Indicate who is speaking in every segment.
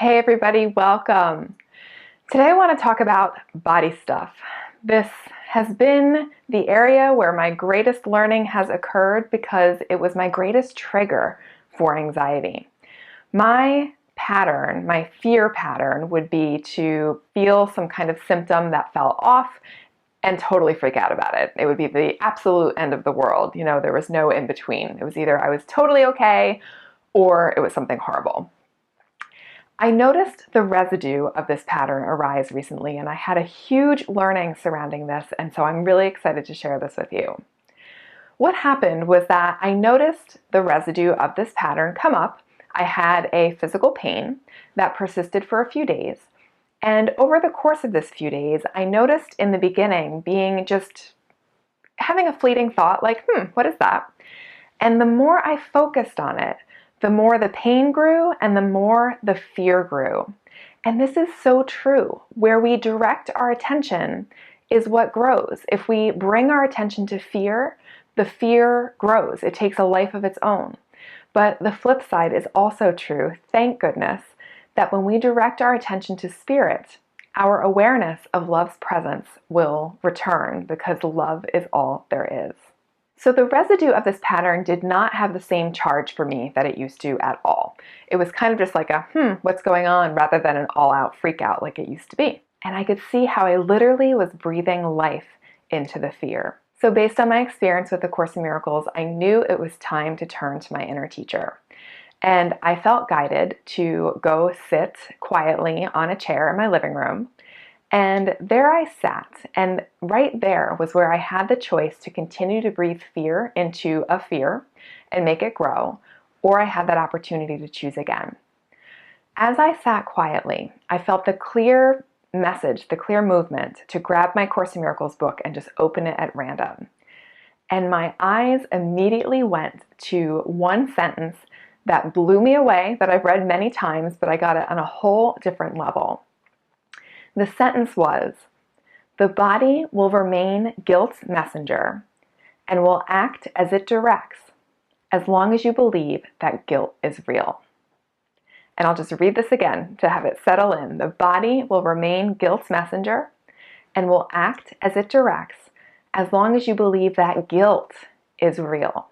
Speaker 1: Hey everybody, welcome. Today I want to talk about body stuff. This has been the area where my greatest learning has occurred because it was my greatest trigger for anxiety. My pattern, my fear pattern, would be to feel some kind of symptom that fell off and totally freak out about it. It would be the absolute end of the world. There was no in between. It was either I was totally okay or it was something horrible. I noticed the residue of this pattern arise recently, and I had a huge learning surrounding this, and so I'm really excited to share this with you. What happened was that I noticed the residue of this pattern come up. I had a physical pain that persisted for a few days, and over the course of this few days, I noticed in the beginning being just having a fleeting thought like, what is that? And the more I focused on it, the more the pain grew and the more the fear grew. And this is so true. Where we direct our attention is what grows. If we bring our attention to fear, the fear grows. It takes a life of its own. But the flip side is also true, thank goodness, that when we direct our attention to spirit, our awareness of love's presence will return because love is all there is. So the residue of this pattern did not have the same charge for me that it used to at all. It was kind of just like a, what's going on, rather than an all-out freak out like it used to be. And I could see how I literally was breathing life into the fear. So based on my experience with A Course in Miracles, I knew it was time to turn to my inner teacher. And I felt guided to go sit quietly on a chair in my living room. And there I sat, and right there was where I had the choice to continue to breathe fear into a fear and make it grow, or I had that opportunity to choose again. As I sat quietly, I felt the clear message, the clear movement to grab my Course in Miracles book and just open it at random. And my eyes immediately went to one sentence that blew me away, that I've read many times, but I got it on a whole different level. The sentence was, "The body will remain guilt's messenger and will act as it directs as long as you believe that guilt is real." And I'll just read this again to have it settle in. The body will remain guilt's messenger and will act as it directs as long as you believe that guilt is real.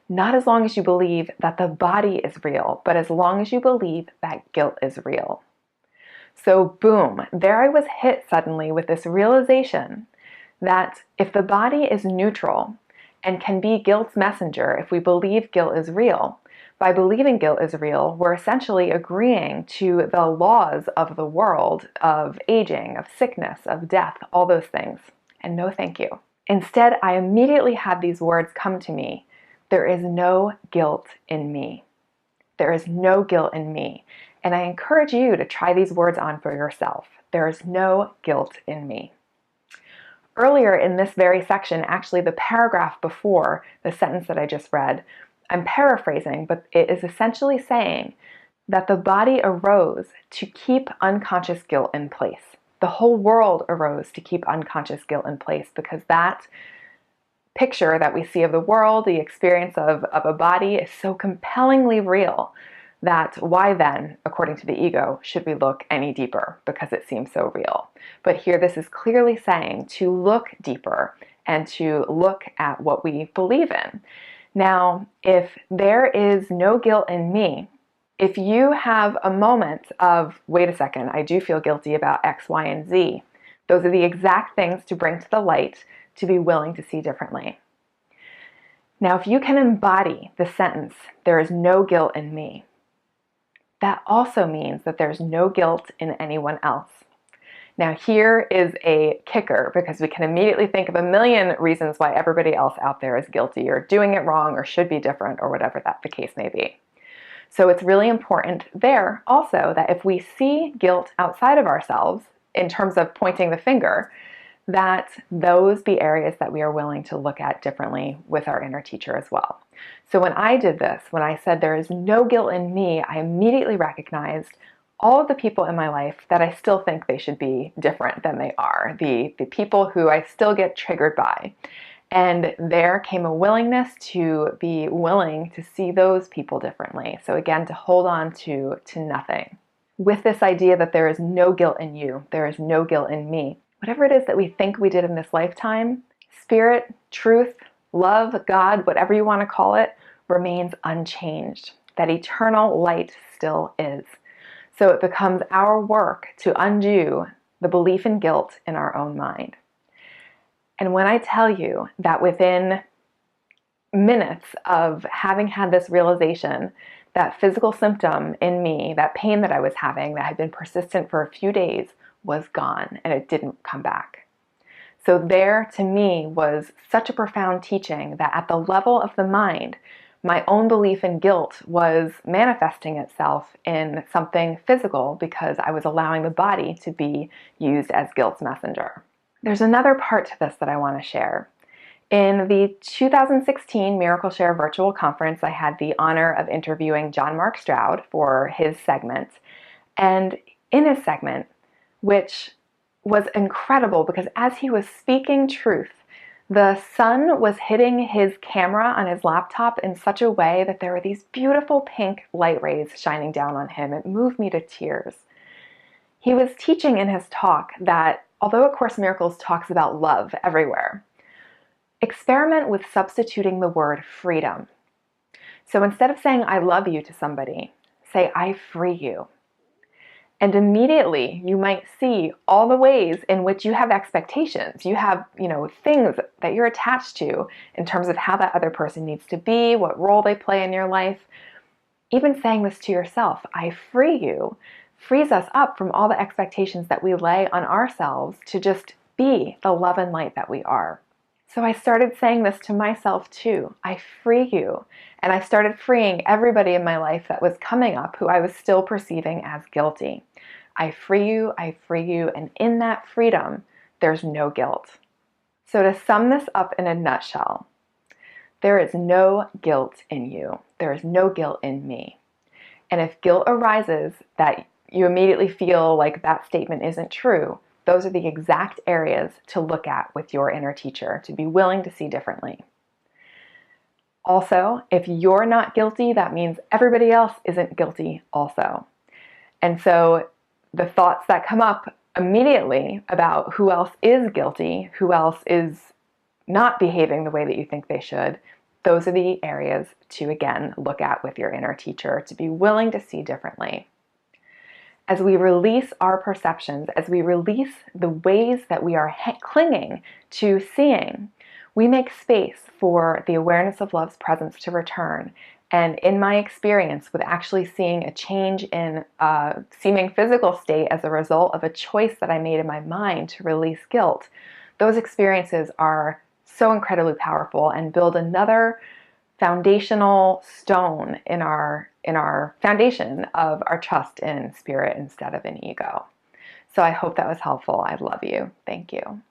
Speaker 1: Not as long as you believe that the body is real, but as long as you believe that guilt is real. So boom, there I was hit suddenly with this realization that if the body is neutral and can be guilt's messenger, if we believe guilt is real, by believing guilt is real, we're essentially agreeing to the laws of the world, of aging, of sickness, of death, all those things. And no thank you. Instead, I immediately had these words come to me. There is no guilt in me. There is no guilt in me. And I encourage you to try these words on for yourself. There is no guilt in me. Earlier in this very section, actually the paragraph before the sentence that I just read, I'm paraphrasing, but it is essentially saying that the body arose to keep unconscious guilt in place. The whole world arose to keep unconscious guilt in place because that picture that we see of the world, the experience of a body, is so compellingly real that why then, according to the ego, should we look any deeper because it seems so real? But here this is clearly saying to look deeper and to look at what we believe in. Now, if there is no guilt in me, if you have a moment of, wait a second, I do feel guilty about X, Y, and Z, those are the exact things to bring to the light to be willing to see differently. Now, if you can embody the sentence, there is no guilt in me, that also means that there's no guilt in anyone else. Now here is a kicker because we can immediately think of a million reasons why everybody else out there is guilty or doing it wrong or should be different or whatever that the case may be. So it's really important there also that if we see guilt outside of ourselves in terms of pointing the finger, that those be areas that we are willing to look at differently with our inner teacher as well. So when I did this, when I said there is no guilt in me, I immediately recognized all of the people in my life that I still think they should be different than they are, the people who I still get triggered by. And there came a willingness to be willing to see those people differently. So again, to hold on to nothing. with this idea that there is no guilt in you, there is no guilt in me. Whatever it is that we think we did in this lifetime, spirit, truth, love, God, whatever you want to call it, remains unchanged. That eternal light still is. So it becomes our work to undo the belief in guilt in our own mind. And when I tell you that within minutes of having had this realization, that physical symptom in me, that pain that I was having that had been persistent for a few days, was gone and it didn't come back. So there, to me, was such a profound teaching that at the level of the mind, my own belief in guilt was manifesting itself in something physical because I was allowing the body to be used as guilt's messenger. There's another part to this that I want to share. In the 2016 Miracle Share virtual conference, I had the honor of interviewing John Mark Stroud for his segment. And in his segment, which was incredible because as he was speaking truth, the sun was hitting his camera on his laptop in such a way that there were these beautiful pink light rays shining down on him. It moved me to tears. He was teaching in his talk that although A Course in Miracles talks about love everywhere, experiment with substituting the word freedom. So instead of saying I love you to somebody, say I free you. And immediately you might see all the ways in which you have expectations. You have, things that you're attached to in terms of how that other person needs to be, what role they play in your life. Even saying this to yourself, I free you, frees us up from all the expectations that we lay on ourselves to just be the love and light that we are. So I started saying this to myself too. I free you. And I started freeing everybody in my life that was coming up who I was still perceiving as guilty. I free you, and in that freedom, there's no guilt. So to sum this up in a nutshell, there is no guilt in you. There is no guilt in me. And if guilt arises that you immediately feel like that statement isn't true, those are the exact areas to look at with your inner teacher, to be willing to see differently. Also, if you're not guilty, that means everybody else isn't guilty also. And so the thoughts that come up immediately about who else is guilty, who else is not behaving the way that you think they should, those are the areas to, again, look at with your inner teacher, to be willing to see differently. As we release our perceptions, as we release the ways that we are clinging to seeing, we make space for the awareness of love's presence to return. And in my experience with actually seeing a change in a seeming physical state as a result of a choice that I made in my mind to release guilt, those experiences are so incredibly powerful and build another foundational stone in our foundation of our trust in spirit instead of in ego. So I hope that was helpful. I love you. Thank you.